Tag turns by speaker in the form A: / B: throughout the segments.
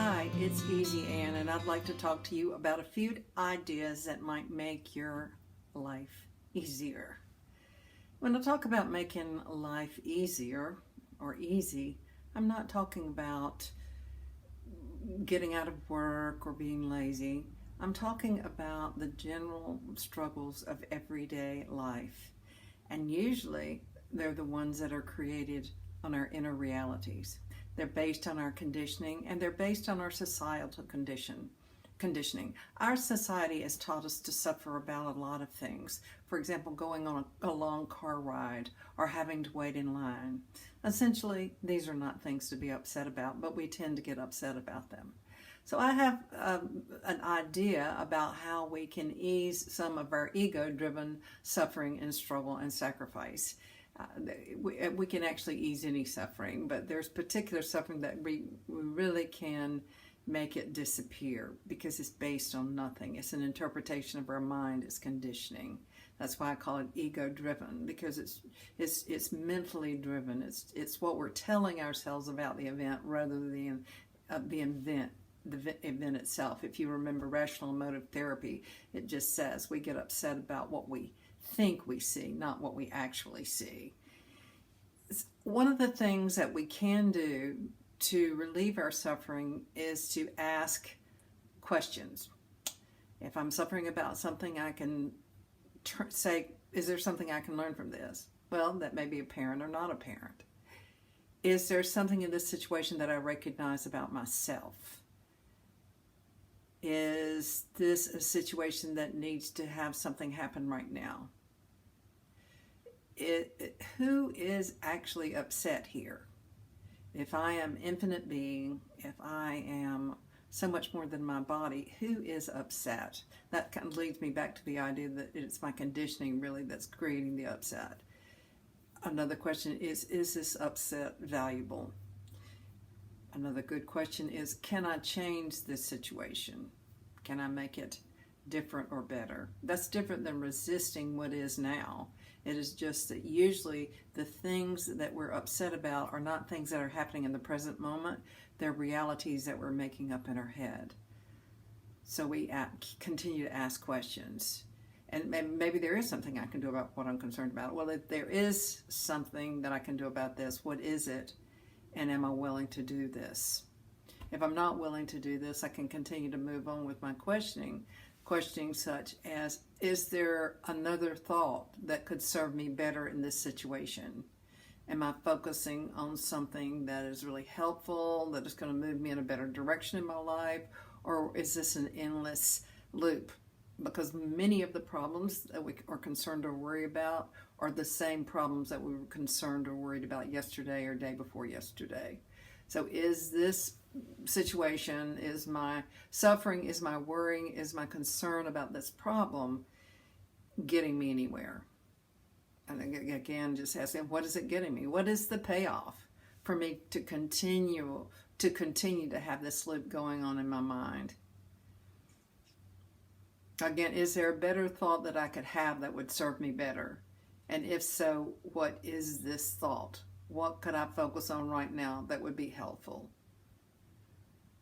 A: Hi, it's EZier, and I'd like to talk to you about a few ideas that might make your life easier. When I talk about making life easier or easy, I'm not talking about getting out of work or being lazy. I'm talking about the general struggles of everyday life. And usually they're the ones that are created on our inner realities. They're based on our conditioning, and they're based on our societal conditioning. Our society has taught us to suffer about a lot of things. For example, going on a long car ride or having to wait in line. Essentially, these are not things to be upset about, but we tend to get upset about them. So I have an idea about how we can ease some of our ego-driven suffering and struggle and sacrifice. We can actually ease any suffering, but there's particular suffering that we really can make it disappear because it's based on nothing. It's an interpretation of our mind. It's conditioning. That's why I call it ego-driven, because it's mentally driven. It's what we're telling ourselves about the event rather than the event itself. If you remember rational emotive therapy, it just says we get upset about what we think we see, not what we actually see. One of the things that we can do to relieve our suffering is to ask questions. If I'm suffering about something, I can say, is there something I can learn from this? Well, that may be apparent or not apparent. Is there something in this situation that I recognize about myself? Is this a situation that needs to have something happen right now? Who is actually upset here? If I am infinite being, if I am so much more than my body, who is upset? That kind of leads me back to the idea that it's my conditioning really that's creating the upset. Another question is this upset valuable? Another good question is, can I change this situation? Can I make it different or better? That's different than resisting what is now. It is just that usually the things that we're upset about are not things that are happening in the present moment. They're realities that we're making up in our head. So we continue to ask questions. And maybe there is something I can do about what I'm concerned about. Well, if there is something that I can do about this, what is it? And am I willing to do this? If I'm not willing to do this, I can continue to move on with my questioning such as, is there another thought that could serve me better in this situation? Am I focusing on something that is really helpful, that is going to move me in a better direction in my life, or is this an endless loop? Because many of the problems that we are concerned or worried about are the same problems that we were concerned or worried about yesterday or day before yesterday. So is this situation, is my suffering, is my worrying, is my concern about this problem getting me anywhere? And again, just asking, what is it getting me? What is the payoff for me to continue to have this loop going on in my mind? Again, is there a better thought that I could have that would serve me better? And if so, what is this thought? What could I focus on right now that would be helpful?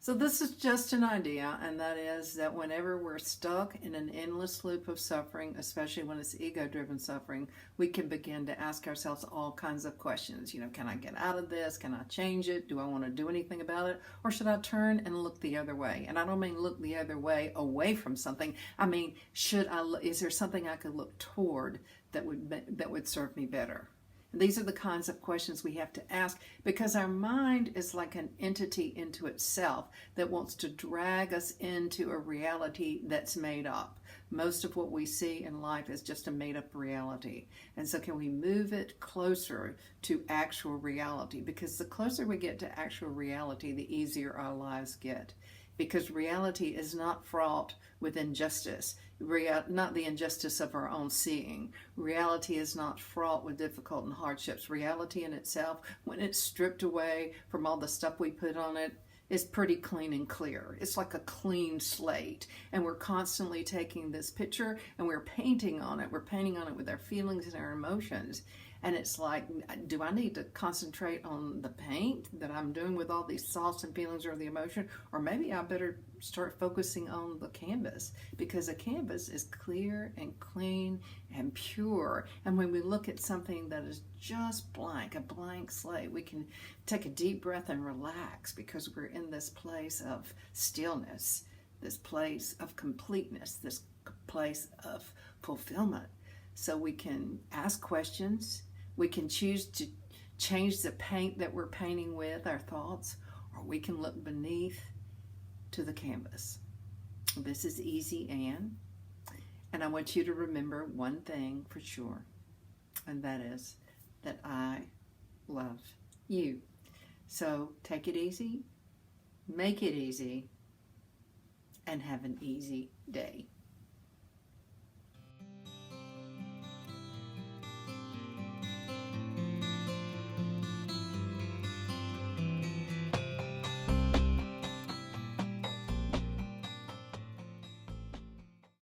A: So this is just an idea, and that is that whenever we're stuck in an endless loop of suffering, especially when it's ego-driven suffering, we can begin to ask ourselves all kinds of questions. Can I get out of this? Can I change it? Do I want to do anything about it? Or should I turn and look the other way? And I don't mean look the other way away from something. I mean, is there something I could look toward that would serve me better? These are the kinds of questions we have to ask, because our mind is like an entity into itself that wants to drag us into a reality that's made up. Most of what we see in life is just a made-up reality. And so can we move it closer to actual reality? Because the closer we get to actual reality, the easier our lives get. Because reality is not fraught with injustice, not the injustice of our own seeing. Reality is not fraught with difficult and hardships. Reality in itself, when it's stripped away from all the stuff we put on it, is pretty clean and clear. It's like a clean slate. And we're constantly taking this picture and we're painting on it. We're painting on it with our feelings and our emotions. And it's like, do I need to concentrate on the paint that I'm doing with all these thoughts and feelings or the emotion? Or maybe I better start focusing on the canvas, because a canvas is clear and clean and pure. And when we look at something that is just blank, a blank slate, we can take a deep breath and relax, because we're in this place of stillness, this place of completeness, this place of fulfillment. So we can ask questions. We can choose to change the paint that we're painting with, our thoughts, or we can look beneath to the canvas. This is EZier, and I want you to remember one thing for sure, and that is that I love you. So take it easy, make it easy, and have an easy day.